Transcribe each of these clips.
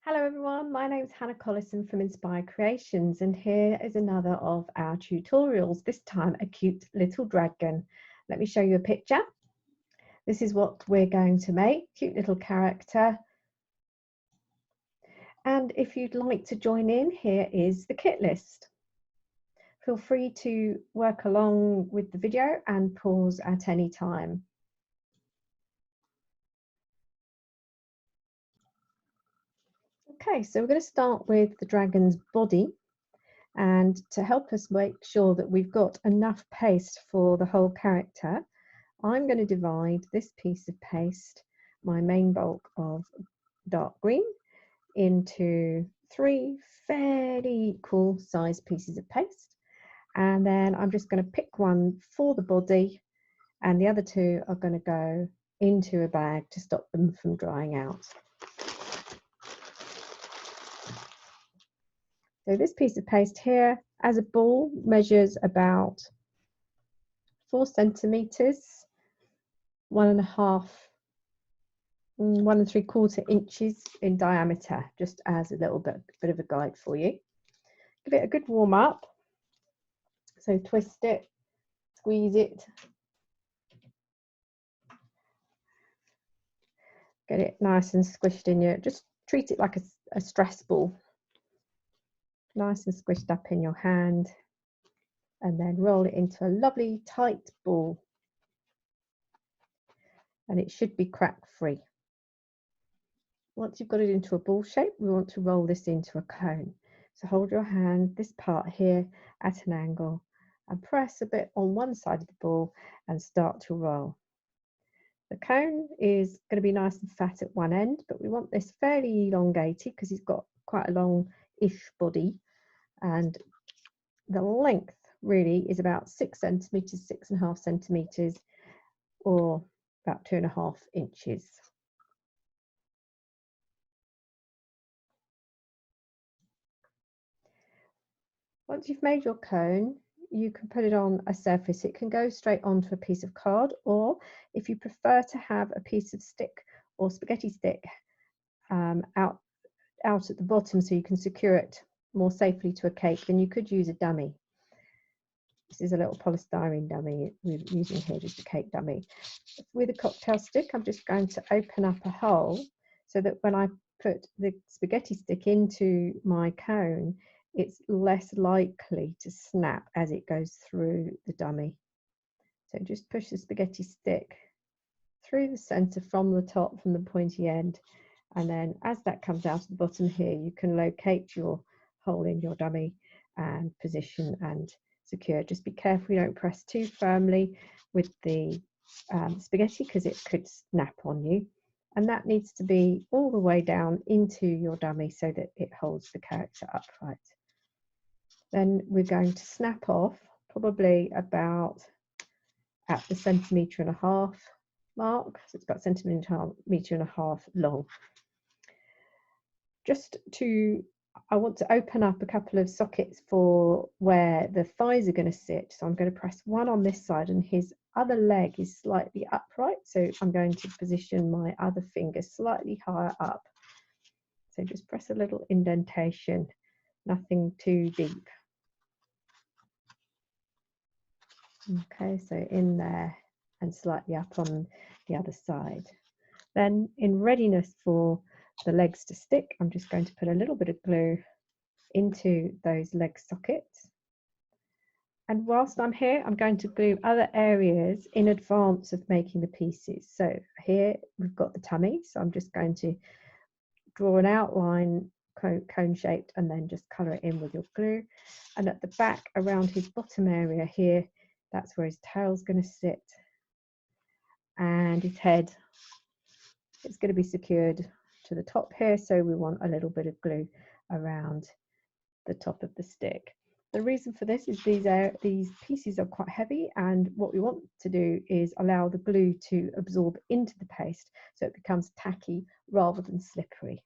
Hello everyone, my name is Hannah Collison from Inspire Creations, and here is another of our tutorials, this time a cute little dragon. Let me show you a picture. This is what we're going to make, cute little character. And if you'd like to join in, here is the kit list. Feel free to work along with the video and pause at any time. Okay, so we're going to start with the dragon's body. And to help us make sure that we've got enough paste for the whole character, I'm going to divide this piece of paste, my main bulk of dark green, into 3 fairly equal sized pieces of paste. And then I'm just going to pick one for the body, and the other 2 are going to go into a bag to stop them from drying out. So this piece of paste here, as a ball, measures about 4 centimeters, 1 3/4 inches in diameter, just as a little bit of a guide for you. Give it a good warm up. So twist it, squeeze it, get it nice and squished in your, just treat it like a stress ball. Nice and squished up in your hand, and then roll it into a lovely tight ball. And it should be crack free. Once you've got it into a ball shape, we want to roll this into a cone. So hold your hand, this part here, at an angle, and press a bit on one side of the ball and start to roll. The cone is going to be nice and fat at one end, but we want this fairly elongated because he's got quite a long-ish body, and the length really is about 6 centimeters, 6.5 centimeters, or about 2.5 inches. Once you've made your cone, you can put it on a surface. It can go straight onto a piece of card, or if you prefer to have a piece of stick or spaghetti stick out at the bottom so you can secure it more safely to a cake, then you could use a dummy. This is a little polystyrene dummy we're using here, just a cake dummy. With a cocktail stick, I'm just going to open up a hole so that when I put the spaghetti stick into my cone, it's less likely to snap as it goes through the dummy. So just push the spaghetti stick through the center from the top, from the pointy end, and then as that comes out of the bottom here, you can locate your hole in your dummy and position and secure. Just be careful you don't press too firmly with the spaghetti because it could snap on you. And that needs to be all the way down into your dummy so that it holds the character upright. Then we're going to snap off probably about at the 1.5 cm mark. So it's about 1.5 cm long. I want to open up a couple of sockets for where the thighs are going to sit. So I'm going to press one on this side, and his other leg is slightly upright. So I'm going to position my other finger slightly higher up. So just press a little indentation, nothing too deep. Okay, so in there and slightly up on the other side. Then in readiness for the legs to stick, I'm just going to put a little bit of glue into those leg sockets. And whilst I'm here, I'm going to glue other areas in advance of making the pieces. So here we've got the tummy, so I'm just going to draw an outline cone shaped and then just colour it in with your glue. And at the back around his bottom area here, that's where his tail's going to sit, and his head, it's going to be secured to the top here, so we want a little bit of glue around the top of the stick. The reason for this is these pieces are quite heavy, and what we want to do is allow the glue to absorb into the paste so it becomes tacky rather than slippery.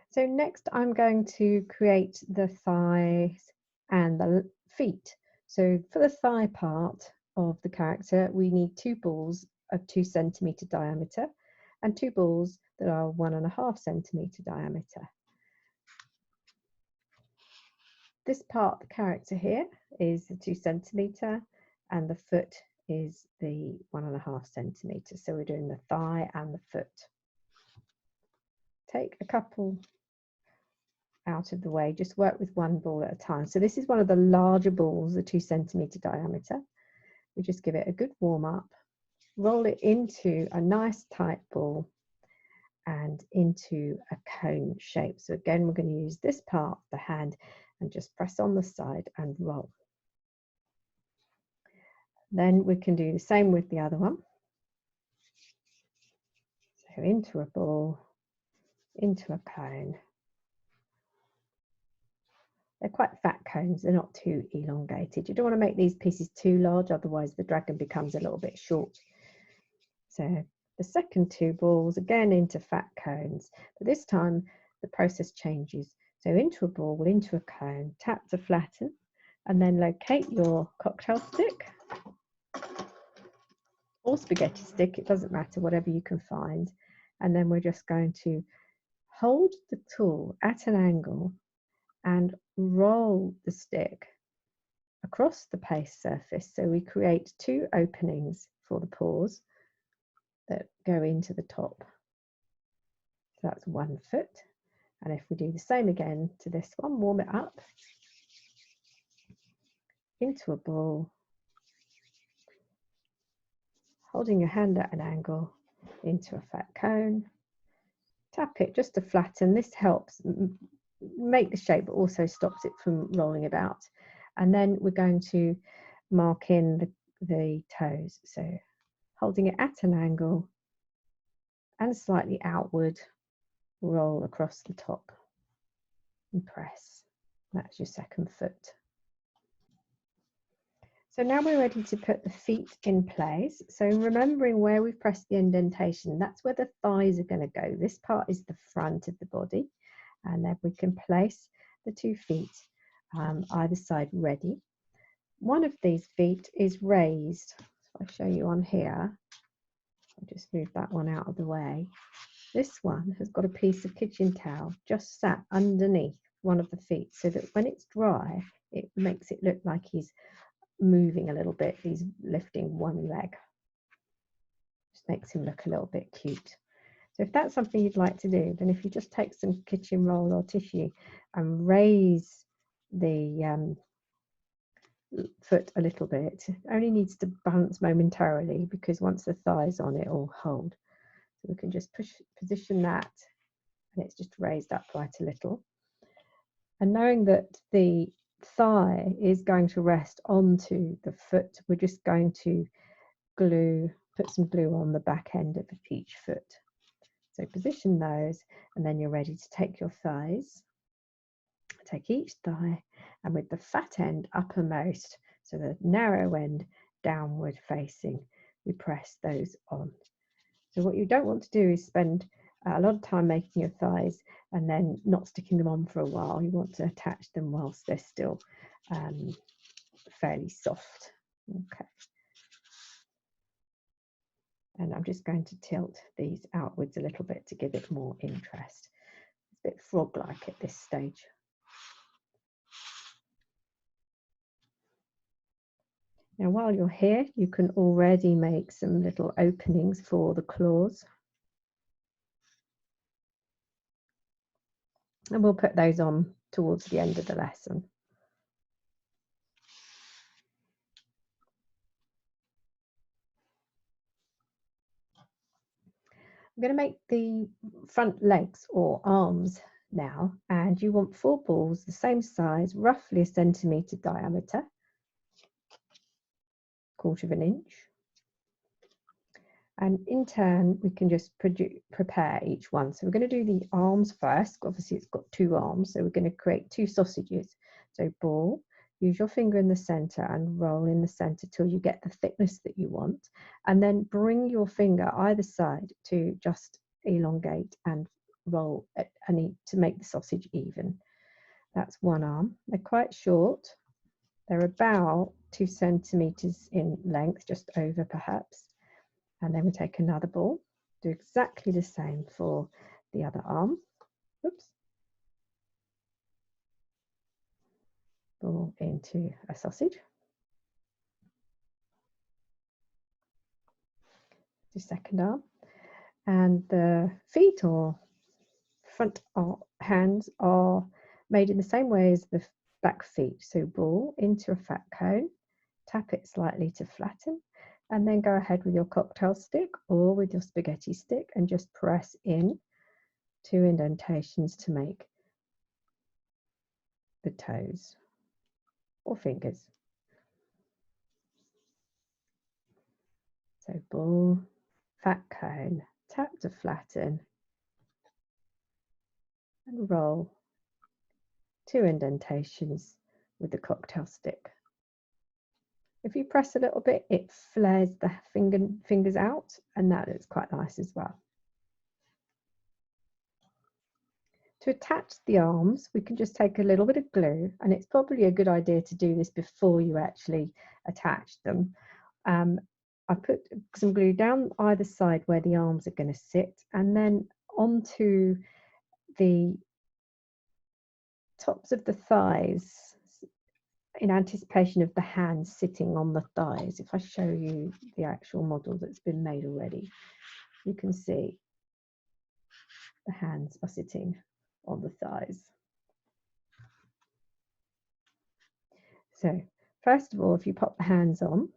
So next I'm going to create the thighs and the feet. So for the thigh part of the character, we need 2 balls of 2 cm diameter, and 2 balls that are 1.5 centimetre diameter. This part, the character here, is the 2 centimetre and the foot is the 1.5 centimetre. So we're doing the thigh and the foot. Take a couple out of the way, just work with 1 ball at a time. So this is one of the larger balls, the 2 centimetre diameter. We just give it a good warm up, roll it into a nice tight ball and into a cone shape. So again, we're going to use this part of the hand and just press on the side and roll. Then we can do the same with the other one. So into a ball, into a cone. They're quite fat cones, they're not too elongated. You don't want to make these pieces too large, otherwise the dragon becomes a little bit short. So the second 2 balls, again into fat cones, but this time the process changes. So into a ball, into a cone, tap to flatten, and then locate your cocktail stick or spaghetti stick, it doesn't matter, whatever you can find. And then we're just going to hold the tool at an angle and roll the stick across the paste surface. So we create 2 openings for the paws that go into the top. So that's 1 foot. And if we do the same again to this one, warm it up into a ball, holding your hand at an angle into a fat cone, tap it just to flatten. This helps make the shape but also stops it from rolling about. And then we're going to mark in the toes. So holding it at an angle and slightly outward, roll across the top and press. That's your second foot. So now we're ready to put the feet in place. So remembering where we've pressed the indentation, that's where the thighs are going to go. This part is the front of the body, and then we can place the 2 feet either side ready. One of these feet is raised. So I'll show you on here. I'll just move that one out of the way. This one has got a piece of kitchen towel just sat underneath one of the feet, so that when it's dry, it makes it look like he's moving a little bit. He's lifting one leg. Just makes him look a little bit cute. So if that's something you'd like to do, then if you just take some kitchen roll or tissue and raise the foot a little bit, it only needs to bounce momentarily, because once the thigh's on, it will hold. So we can just position that, and it's just raised up quite a little. And knowing that the thigh is going to rest onto the foot, we're just going to put some glue on the back end of each foot. So position those, and then you're ready to take your thighs. Take each thigh, and with the fat end uppermost, so the narrow end downward facing, we press those on. So what you don't want to do is spend a lot of time making your thighs and then not sticking them on for a while. You want to attach them whilst they're still fairly soft. Okay. And I'm just going to tilt these outwards a little bit to give it more interest. It's a bit frog-like at this stage. Now, while you're here, you can already make some little openings for the claws. And we'll put those on towards the end of the lesson. I'm going to make the front legs or arms now, and you want 4 balls the same size, roughly 1 centimetre diameter, 1/4 inch. And in turn, we can just prepare each one. So we're going to do the arms first. Obviously, it's got 2 arms, so we're going to create 2 sausages. So ball, use your finger in the center and roll in the center till you get the thickness that you want. And then bring your finger either side to just elongate and roll to make the sausage even. That's one arm. They're quite short. They're about 2 centimeters in length, just over perhaps. And then we take another ball Do exactly the same for the other arm. Oops. Ball into a sausage. The second arm. And the feet or front hands are made in the same way as the back feet. So ball into a fat cone, tap it slightly to flatten, and then go ahead with your cocktail stick or with your spaghetti stick and just press in 2 indentations to make the toes or fingers. So ball, fat cone, tap to flatten, and roll 2 indentations with the cocktail stick. If you press a little bit, it flares the fingers out, and that looks quite nice as well. To attach the arms, we can just take a little bit of glue, and it's probably a good idea to do this before you actually attach them. I put some glue down either side where the arms are going to sit, and then onto the tops of the thighs in anticipation of the hands sitting on the thighs. If I show you the actual model that's been made already, you can see the hands are sitting on the thighs. So first of all, if you pop the hands on,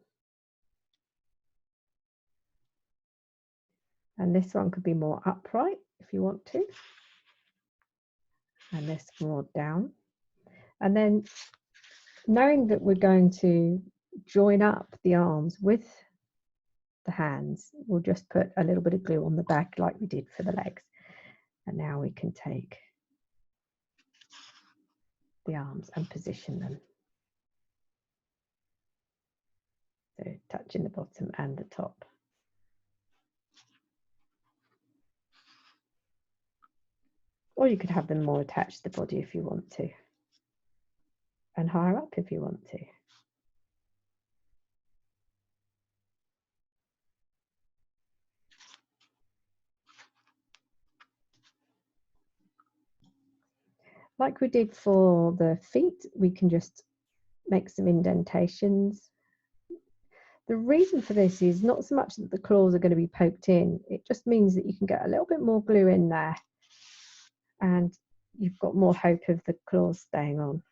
and this one could be more upright if you want to, and this more down. And then knowing that we're going to join up the arms with the hands, we'll just put a little bit of glue on the back like we did for the legs. And now we can take the arms and position them. So touching the bottom and the top. Or you could have them more attached to the body if you want to. And higher up if you want to. Like we did for the feet, we can just make some indentations. The reason for this is not so much that the claws are going to be poked in, it just means that you can get a little bit more glue in there and you've got more hope of the claws staying on.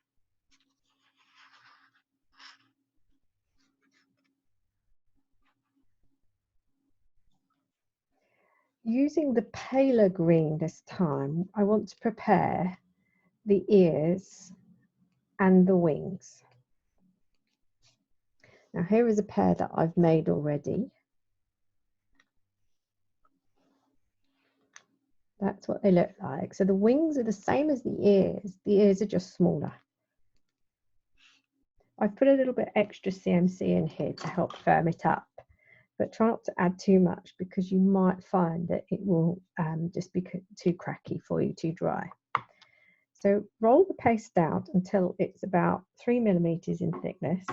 Using the paler green this time, I want to prepare the ears and the wings. Now here is a pair that I've made already. That's what they look like. So the wings are the same as the ears. The ears are just smaller. I've put a little bit extra CMC in here to help firm it up, but try not to add too much because you might find that it will just be too cracky for you, too dry. So roll the paste out until it's about 3 millimeters in thickness.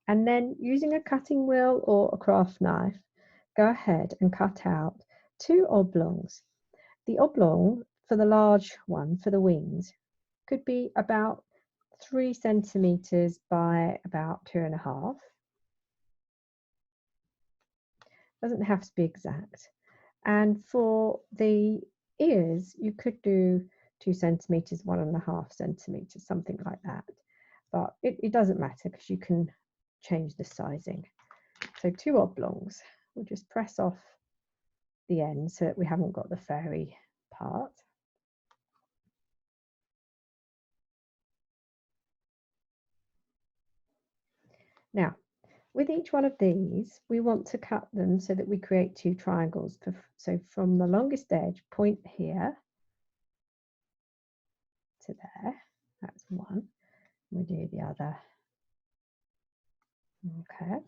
And then using a cutting wheel or a craft knife, go ahead and cut out 2 oblongs. The oblong for the large one, for the wings, could be about 3 centimeters by about 2.5. Doesn't have to be exact. And for the ears, you could do 2 centimeters, 1.5 centimeters, something like that. But it doesn't matter because you can change the sizing. So 2 oblongs. We'll just press off the end so that we haven't got the fairy part. Now, with each one of these, we want to cut them so that we create 2 triangles. So from the longest edge, point here to there. That's one. We do the other. Okay.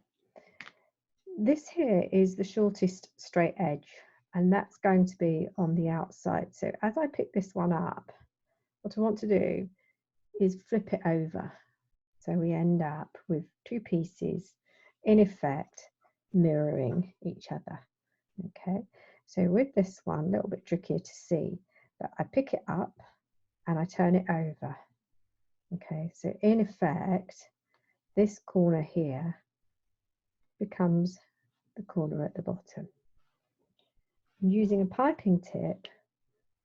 This here is the shortest straight edge, and that's going to be on the outside. So as I pick this one up, what I want to do is flip it over. So we end up with 2 pieces, in effect, mirroring each other. Okay, so with this one, a little bit trickier to see, but I pick it up and I turn it over. Okay, so in effect, this corner here becomes the corner at the bottom. And using a piping tip,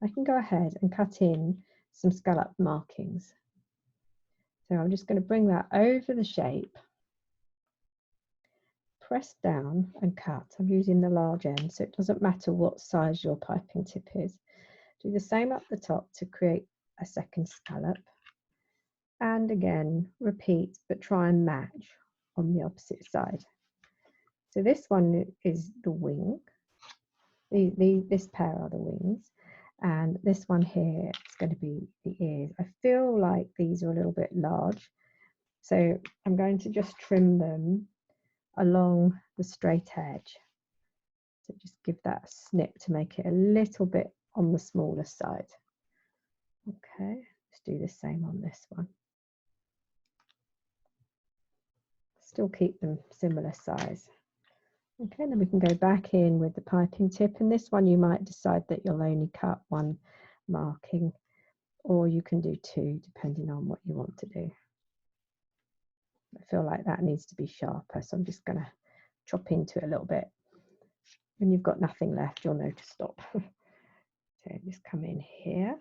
I can go ahead and cut in some scallop markings. So I'm just going to bring that over the shape, press down and cut. I'm using the large end, so it doesn't matter what size your piping tip is. Do the same up the top to create a second scallop. And again, repeat, but try and match on the opposite side. So this one is the wing. This pair are the wings. And this one here is going to be the ears. I feel like these are a little bit large. So I'm going to just trim them along the straight edge. So just give that a snip to make it a little bit on the smaller side. Okay, let's do the same on this one. Still keep them similar size. Okay, then we can go back in with the piping tip, and this one you might decide that you'll only cut one marking, or you can do two depending on what you want to do. I feel like that needs to be sharper, so I'm just going to chop into it a little bit. When you've got nothing left, you'll know to stop. So just come in here.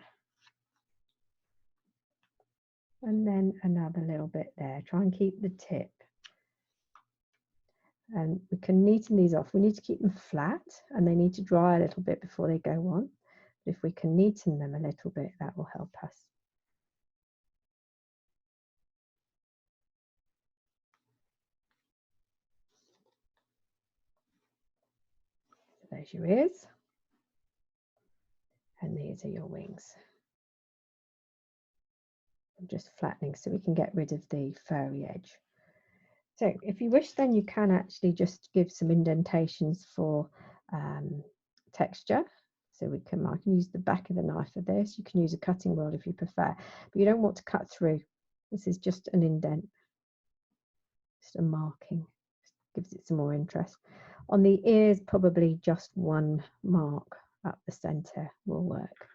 And then another little bit there. Try and keep the tip. And we can neaten these off. We need to keep them flat and they need to dry a little bit before they go on. But if we can neaten them a little bit, that will help us. So there's your ears. And these are your wings. I'm just flattening so we can get rid of the furry edge. So if you wish, then you can actually just give some indentations for texture. So I can use the back of the knife for this. You can use a cutting wheel if you prefer, but you don't want to cut through. This is just an indent, just a marking. Gives it some more interest. On the ears, probably just one mark up the center will work.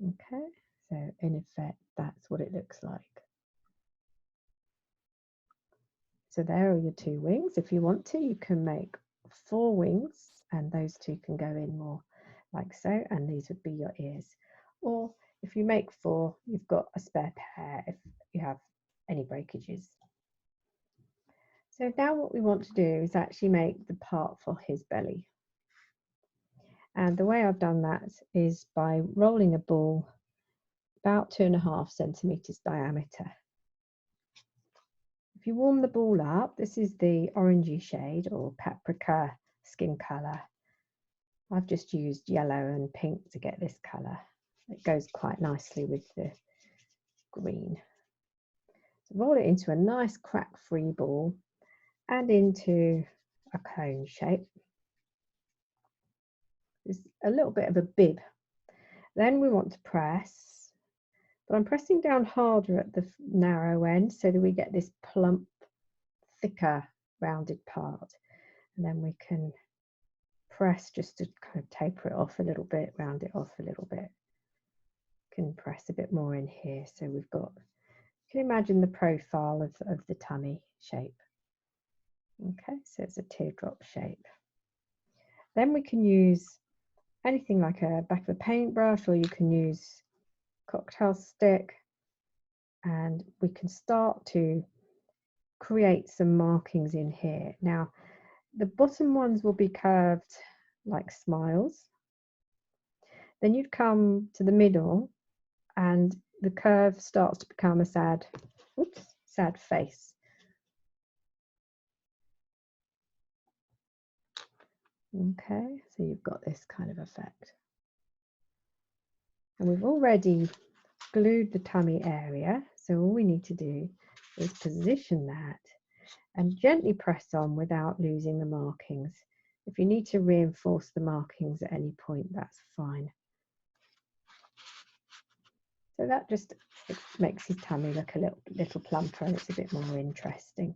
Okay, so in effect, that's what it looks like. So there are your two wings. If you want to, you can make 4 wings, and those two can go in more like so, and these would be your ears. Or if you make 4, you've got a spare pair if you have any breakages. So now what we want to do is actually make the part for his belly. And the way I've done that is by rolling a ball about 2.5 centimeters diameter. If you warm the ball up, this is the orangey shade or paprika skin colour. I've just used yellow and pink to get this colour. It goes quite nicely with the green. So roll it into a nice crack-free ball and into a cone shape. It's a little bit of a bib. Then we want to press, but I'm pressing down harder at the narrow end so that we get this plump, thicker, rounded part. And then we can press just to kind of taper it off a little bit, round it off a little bit. Can press a bit more in here. So we've got, you can imagine the profile of the tummy shape. Okay, so it's a teardrop shape. Then we can use anything like a back of a paintbrush, or you can use cocktail stick, and we can start to create some markings in here. Now, the bottom ones will be curved like smiles. Then you'd come to the middle and the curve starts to become a sad face. Okay, so you've got this kind of effect. And we've already glued the tummy area, so all we need to do is position that and gently press on without losing the markings. If you need to reinforce the markings at any point, that's fine. So that just makes his tummy look a little plumper, and it's a bit more interesting.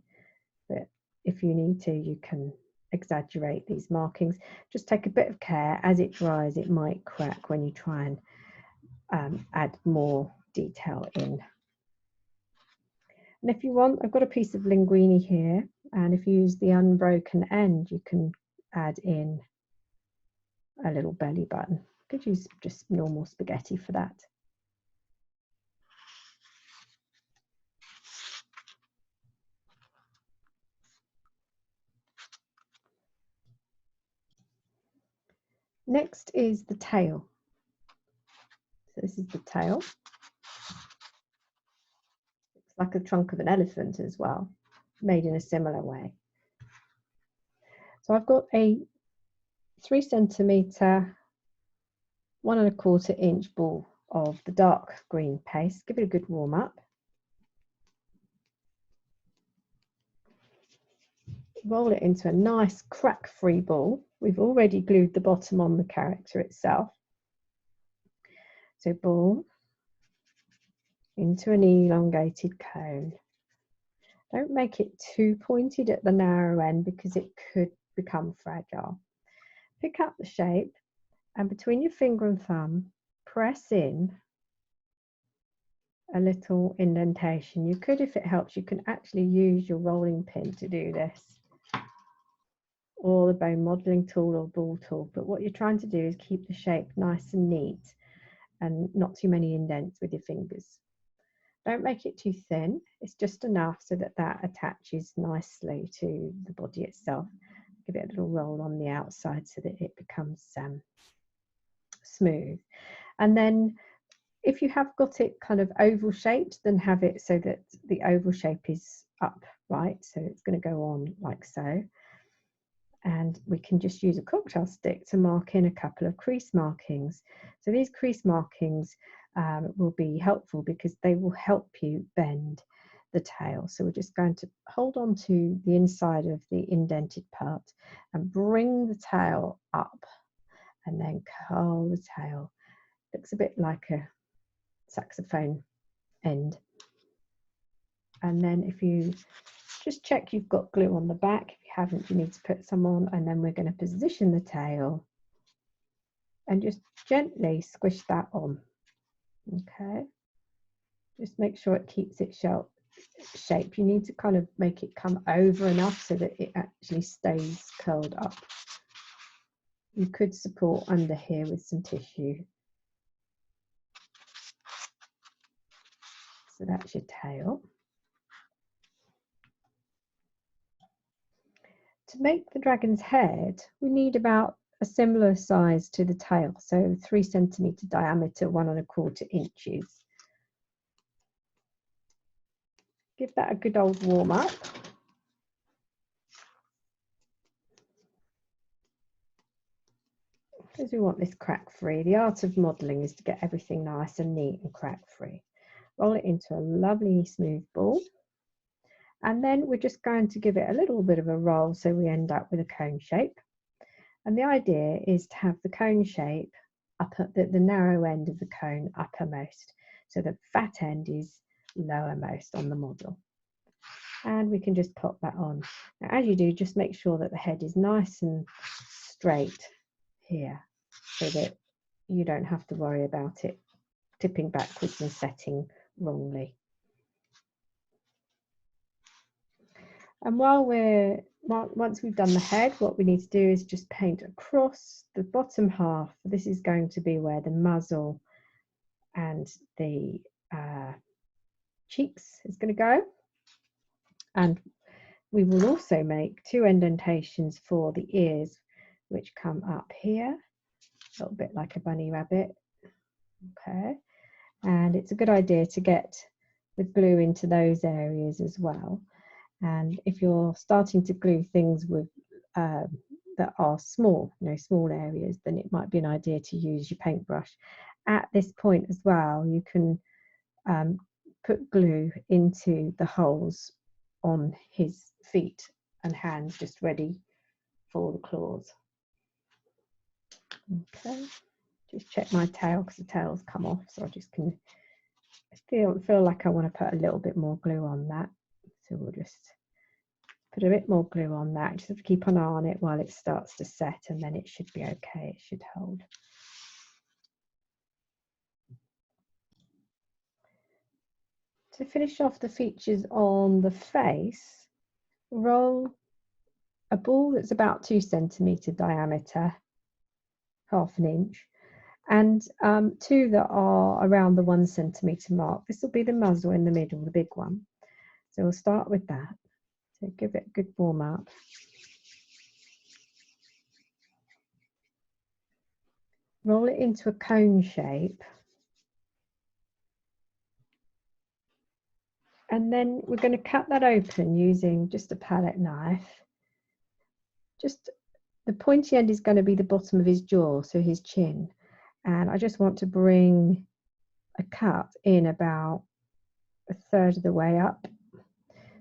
But if you need to, you can exaggerate these markings. Just take a bit of care. As it dries, it might crack when you try and add more detail in. And if you want, I've got a piece of linguine here, and if you use the unbroken end, you can add in a little belly button. Could use just normal spaghetti for that. Next is the tail. So this is the tail. It's like a trunk of an elephant as well, made in a similar way. So I've got a 3 centimetre, 1 1/4 inch ball of the dark green paste. Give it a good warm up. Roll it into a nice crack-free ball. We've already glued the bottom on the character itself. So ball into an elongated cone. Don't make it too pointed at the narrow end because it could become fragile. Pick up the shape and between your finger and thumb, press in a little indentation. You could, if it helps, you can actually use your rolling pin to do this, or the bone modeling tool or ball tool. But what you're trying to do is keep the shape nice and neat and not too many indents with your fingers. Don't make it too thin. It's just enough so that that attaches nicely to the body itself. Give it a little roll on the outside so that it becomes smooth. And then if you have got it kind of oval shaped, then have it so that the oval shape is upright. So it's going to go on like so. And we can just use a cocktail stick to mark in a couple of crease markings. So these crease markings will be helpful because they will help you bend the tail. So we're just going to hold on to the inside of the indented part and bring the tail up and then curl the tail. Looks a bit like a saxophone end. And then if you just check you've got glue on the back. If you haven't, you need to put some on, and then we're going to position the tail and just gently squish that on. Okay, just make sure it keeps its shape. You need to kind of make it come over enough so that it actually stays curled up. You could support under here with some tissue. So that's your tail. To make the dragon's head, we need about a similar size to the tail, so 3 centimetre diameter, 1 1/4 inches. Give that a good old warm up. Because we want this crack free. The art of modelling is to get everything nice and neat and crack free. Roll it into a lovely smooth ball. And then we're just going to give it a little bit of a roll so we end up with a cone shape. And the idea is to have the cone shape up at the narrow end of the cone uppermost. So the fat end is lowermost on the model. And we can just pop that on. Now, as you do, just make sure that the head is nice and straight here so that you don't have to worry about it tipping backwards and setting wrongly. And once we've done the head, what we need to do is just paint across the bottom half. This is going to be where the muzzle and the cheeks is going to go. And we will also make 2 indentations for the ears, which come up here, a little bit like a bunny rabbit. Okay, and it's a good idea to get the glue into those areas as well. And if you're starting to glue things with that are small, small areas, then it might be an idea to use your paintbrush. At this point as well, you can put glue into the holes on his feet and hands, just ready for the claws. Okay, just check my tail because the tail's come off, so I just can feel like I want to put a little bit more glue on that. So we'll just Put a bit more glue on that. Just have to keep an eye on it while it starts to set, and then it should be okay. It should hold. To finish off the features on the face, roll a ball that's about 2 centimetre diameter, half an inch, and 2 that are around the 1 centimetre mark. This will be the muzzle in the middle, the big one. So we'll start with that. So give it a good warm up. Roll it into a cone shape. And then we're going to cut that open using just a palette knife. Just the pointy end is going to be the bottom of his jaw, so his chin. And I just want to bring a cut in about 1/3 of the way up.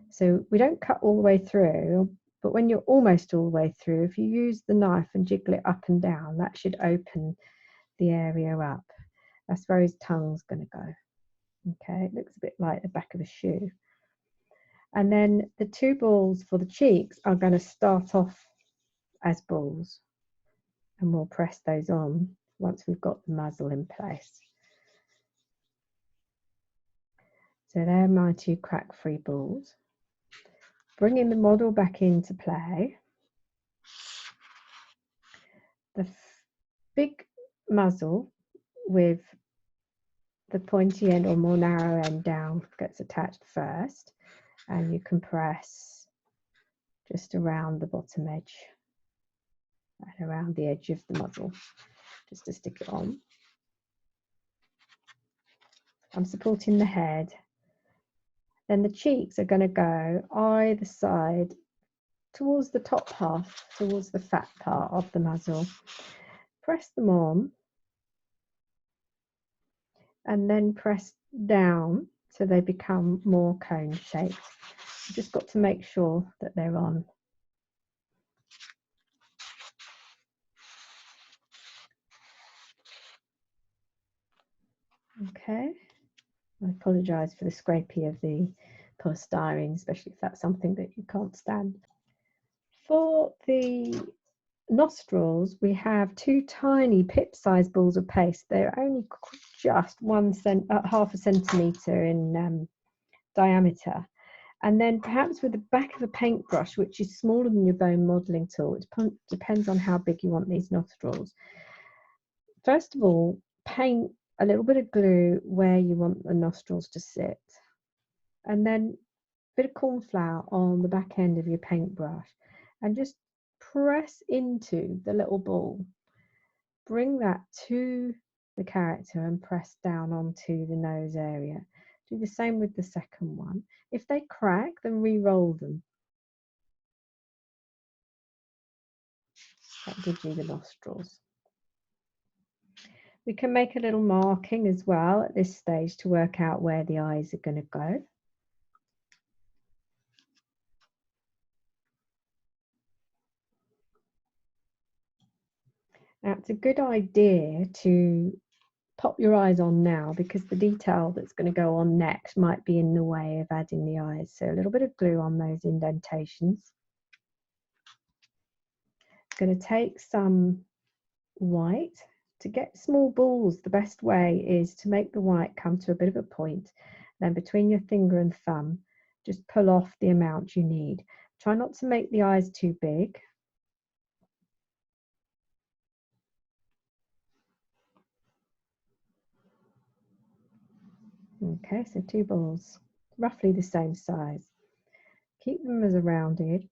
So we don't cut all the way through, but when you're almost all the way through, if you use the knife and jiggle it up and down, that should open the area up. That's where his tongue's going to go. Okay, it looks a bit like the back of a shoe. And then the 2 balls for the cheeks are going to start off as balls, and we'll press those on once we've got the muzzle in place. So they're my 2 crack-free balls. Bringing the model back into play. The big muzzle with the pointy end or more narrow end down gets attached first, and you can press just around the bottom edge and around the edge of the muzzle just to stick it on. I'm supporting the head. Then the cheeks are going to go either side towards the top half, towards the fat part of the muzzle. Press them on and then press down so they become more cone shaped. You've just got to make sure that they're on. Okay, I apologise for the scrapey of the polystyrene, especially if that's something that you can't stand. For the nostrils, we have 2 tiny pip-sized balls of paste. They're only just half a centimetre in diameter. And then perhaps with the back of a paintbrush, which is smaller than your bone modelling tool, it depends on how big you want these nostrils. First of all, paint a little bit of glue where you want the nostrils to sit. And then a bit of corn flour on the back end of your paintbrush. And just press into the little ball. Bring that to the character and press down onto the nose area. Do the same with the second one. If they crack, then re-roll them. That gives you the nostrils. We can make a little marking as well at this stage to work out where the eyes are going to go. Now, it's a good idea to pop your eyes on now, because the detail that's going to go on next might be in the way of adding the eyes. So a little bit of glue on those indentations. Going to take some white. To get small balls, the best way is to make the white come to a bit of a point. Then between your finger and thumb, just pull off the amount you need. Try not to make the eyes too big. Okay, so 2 balls, roughly the same size. Keep them as a rounded.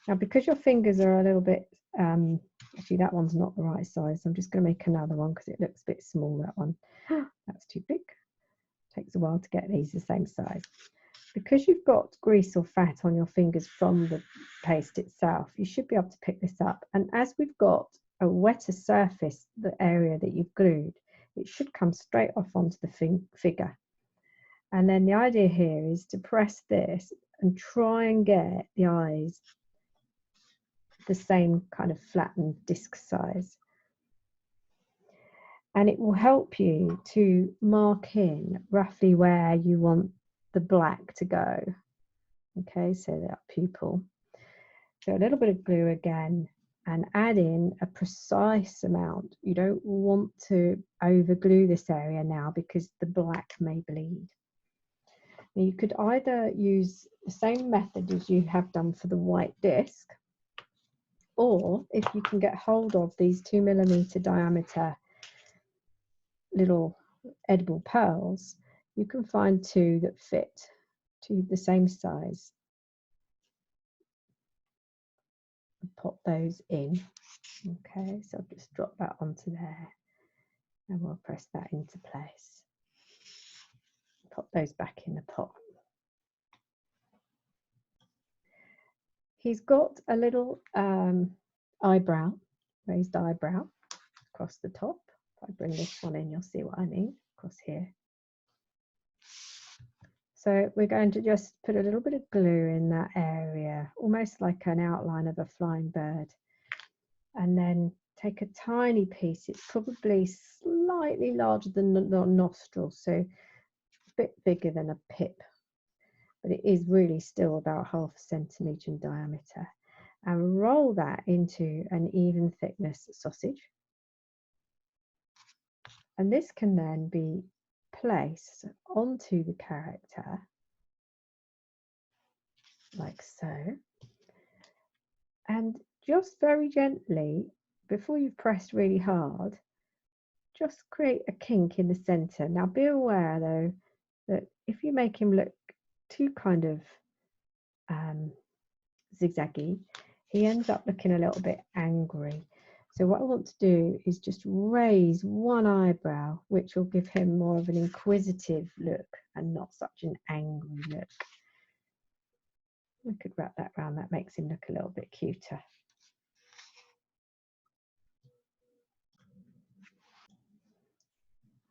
Now, because your fingers are a little bit, actually that one's not the right size, so I'm just going to make another one because it looks a bit small, that one. That's too big. Takes a while to get these the same size. Because you've got grease or fat on your fingers from the paste itself, you should be able to pick this up. And as we've got a wetter surface, the area that you've glued, it should come straight off onto the figure. And then the idea here is to press this and try and get the eyes the same kind of flattened disc size. And it will help you to mark in roughly where you want the black to go. Okay, so that pupil. So a little bit of glue again, and add in a precise amount. You don't want to over glue this area now because the black may bleed. Now you could either use the same method as you have done for the white disc, or if you can get hold of these 2mm diameter little edible pearls, you can find two that fit to the same size. Pop those in. Okay, so I'll just drop that onto there and we'll press that into place. Pop those back in the pot. He's got a little eyebrow, raised eyebrow across the top. If I bring this one in, you'll see what I mean, across here. So we're going to just put a little bit of glue in that area, almost like an outline of a flying bird. And then take a tiny piece, it's probably slightly larger than the nostril, so a bit bigger than a pip, but it is really still about 1/2 centimetre in diameter. And roll that into an even thickness sausage. And this can then be placed onto the character, like so. And just very gently, before you've pressed really hard, just create a kink in the center. Now be aware though, that if you make him look too kind of zigzaggy, he ends up looking a little bit angry. So what I want to do is just raise one eyebrow, which will give him more of an inquisitive look and not such an angry look. We could wrap that around, that makes him look a little bit cuter.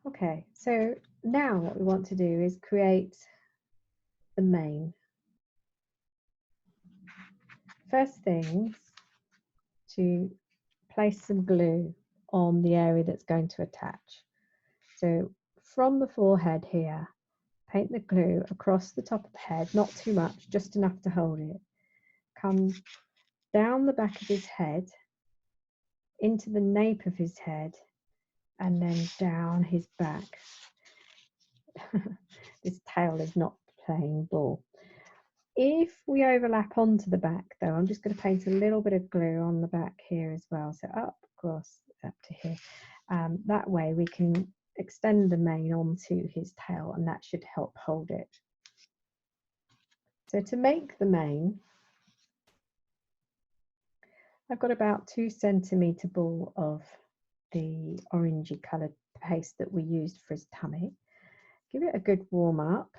Okay, so now what we want to do is create the mane. First things, to place some glue on the area that's going to attach. So from the forehead here, paint the glue across the top of the head, not too much, just enough to hold it. Come down the back of his head, into the nape of his head, and then down his back. This tail is not playing ball. If we overlap onto the back though, I'm just going to paint a little bit of glue on the back here as well. So up, across, up to here. That way we can extend the mane onto his tail and that should help hold it. So to make the mane, I've got about 2 centimetre ball of the orangey coloured paste that we used for his tummy. Give it a good warm up.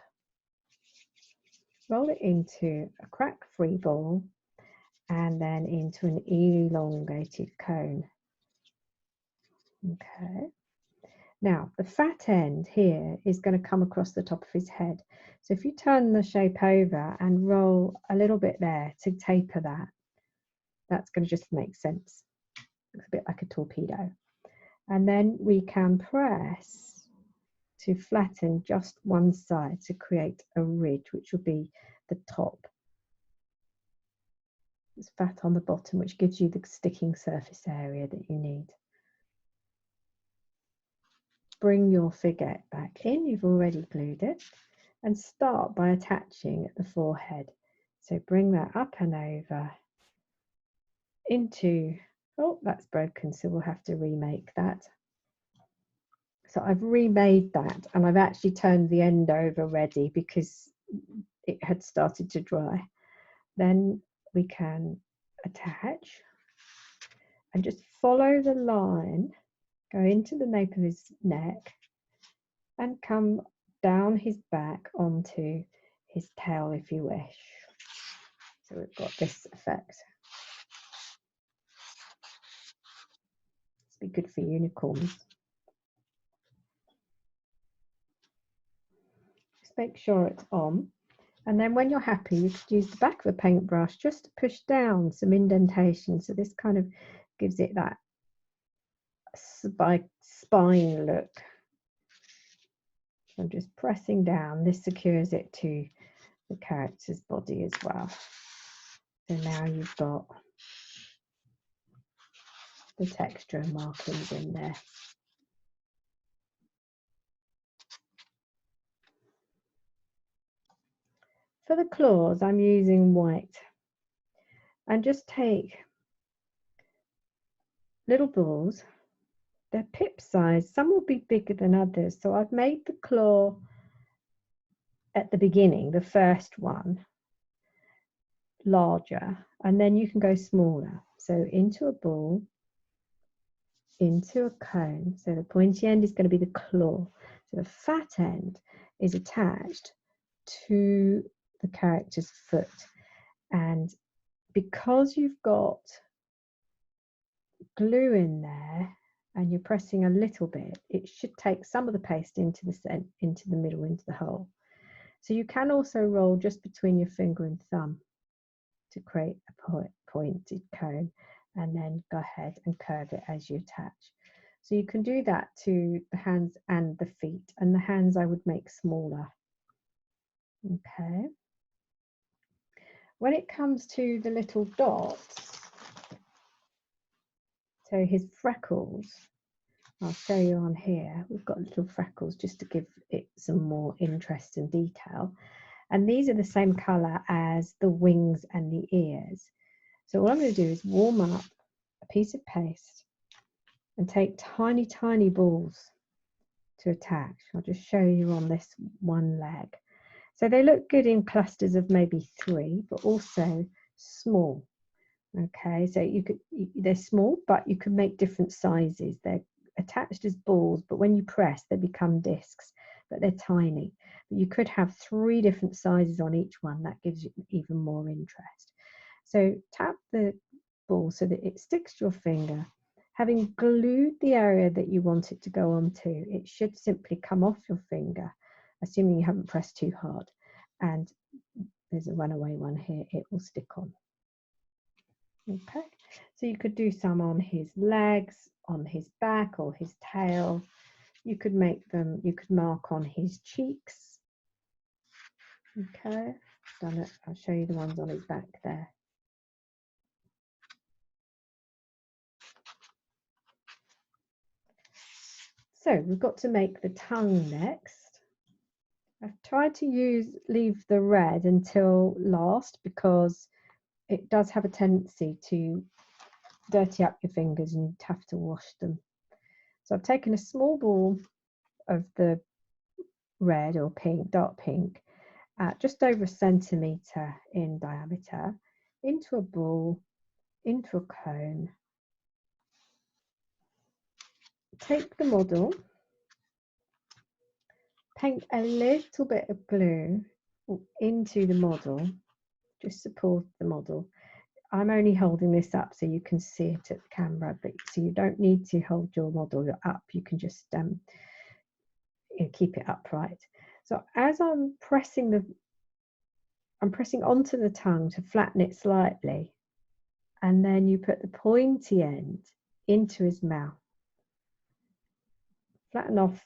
Roll it into a crack-free ball and then into an elongated cone. Okay. Now, the fat end here is going to come across the top of his head. So if you turn the shape over and roll a little bit there to taper that, that's going to just make sense. Looks a bit like a torpedo. And then we can press to flatten just one side to create a ridge, which will be the top. It's fat on the bottom, which gives you the sticking surface area that you need. Bring your figure back in, you've already glued it, and start by attaching at the forehead. So bring that up and over into, oh, that's broken, so we'll have to remake that. So I've remade that and I've actually turned the end over ready because it had started to dry. Then we can attach and just follow the line, go into the nape of his neck and come down his back onto his tail if you wish. So we've got this effect. It's be good for unicorns. Just make sure it's on. And then when you're happy, you could use the back of a paintbrush just to push down some indentation. So this kind of gives it that spine look. So I'm just pressing down. This secures it to the character's body as well. So now you've got the texture and markings in there. For the claws, I'm using white, and just take little balls. They're pip size. Some will be bigger than others. So I've made the claw at the beginning, the first one, larger, and then you can go smaller. So into a ball, into a cone. So the pointy end is going to be the claw. So the fat end is attached to the character's foot. And because you've got glue in there and you're pressing a little bit, it should take some of the paste into the middle, into the hole. So you can also roll just between your finger and thumb to create a pointed cone, and then go ahead and curve it as you attach. So you can do that to the hands and the feet, and the hands I would make smaller. Okay. When it comes to the little dots, so his freckles, I'll show you on here. We've got little freckles just to give it some more interest and detail. And these are the same colour as the wings and the ears. So what I'm going to do is warm up a piece of paste and take tiny, tiny balls to attach. I'll just show you on this one leg. So they look good in clusters of maybe 3, but also small. Okay, so they're small, but you can make different sizes. They're attached as balls, but when you press, they become discs, but they're tiny. But you could have 3 different sizes on each one. That gives you even more interest. So tap the ball so that it sticks to your finger. Having glued the area that you want it to go onto, it should simply come off your finger, assuming you haven't pressed too hard. And there's a runaway one here, it will stick on. Okay, so you could do some on his legs, on his back or his tail. You could make them, you could mark on his cheeks. Okay, done it. I'll show you the ones on his back there. So we've got to make the tongue next. I've tried to leave the red until last because it does have a tendency to dirty up your fingers and you'd have to wash them. So I've taken a small ball of the red or pink, dark pink, just over 1 centimetre in diameter, into a ball, into a cone. Take the model, paint a little bit of glue into the model, just support the model. I'm only holding this up so you can see it at the camera, but so you don't need to hold your model up, you can just keep it upright. So as I'm pressing onto the tongue to flatten it slightly, and then you put the pointy end into his mouth. Flatten off,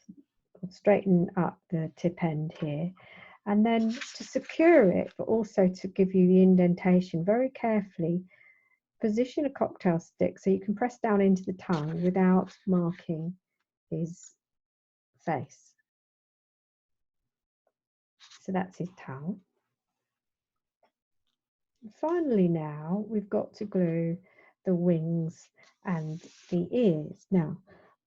straighten up the tip end here, and then to secure it, but also to give you the indentation, very carefully position a cocktail stick so you can press down into the tongue without marking his face. So that's his tongue. Finally, now we've got to glue the wings and the ears. Now,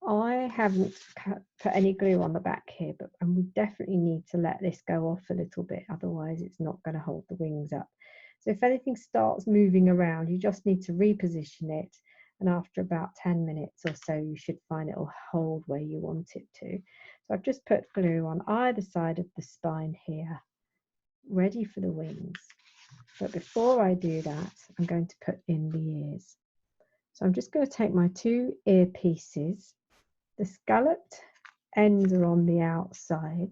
I haven't put any glue on the back here, and we definitely need to let this go off a little bit, otherwise it's not going to hold the wings up. So if anything starts moving around, you just need to reposition it, and after about 10 minutes or so, you should find it will hold where you want it to. So I've just put glue on either side of the spine here, ready for the wings. But before I do that, I'm going to put in the ears. So I'm just going to take my 2 ear pieces. The scalloped ends are on the outside,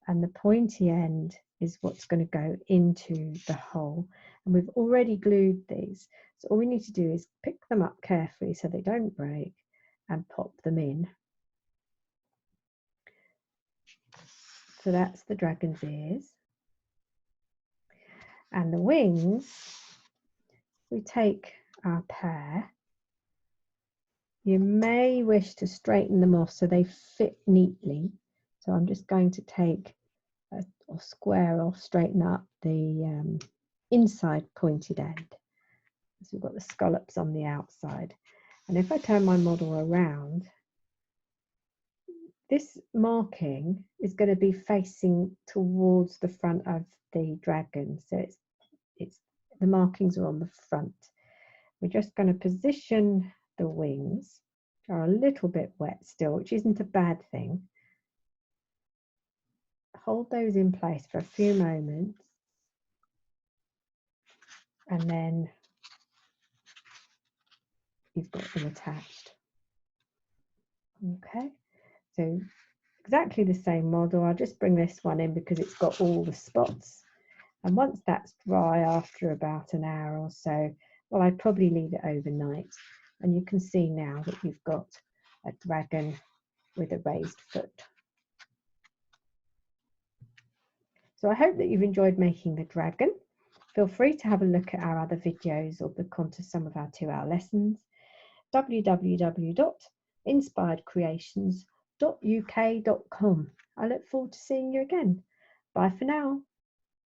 and the pointy end is what's going to go into the hole. And we've already glued these. So all we need to do is pick them up carefully so they don't break and pop them in. So that's the dragon's ears. And the wings, We take our pear. You may wish to straighten them off so they fit neatly. So I'm just going to take a square off, straighten up the inside pointed end. So we've got the scallops on the outside. And if I turn my model around, this marking is going to be facing towards the front of the dragon. So it's the markings are on the front. We're just going to position the wings, which are a little bit wet still, which isn't a bad thing. Hold those in place for a few moments, and then you've got them attached. Okay, so exactly the same model. I'll just bring this one in because it's got all the spots. And once that's dry, after about an hour or so, well, I'd probably leave it overnight. And you can see now that you've got a dragon with a raised foot. So I hope that you've enjoyed making the dragon. Feel free to have a look at our other videos or book onto some of our 2-hour lessons. www.inspiredcreations.uk.com. I look forward to seeing you again. Bye for now.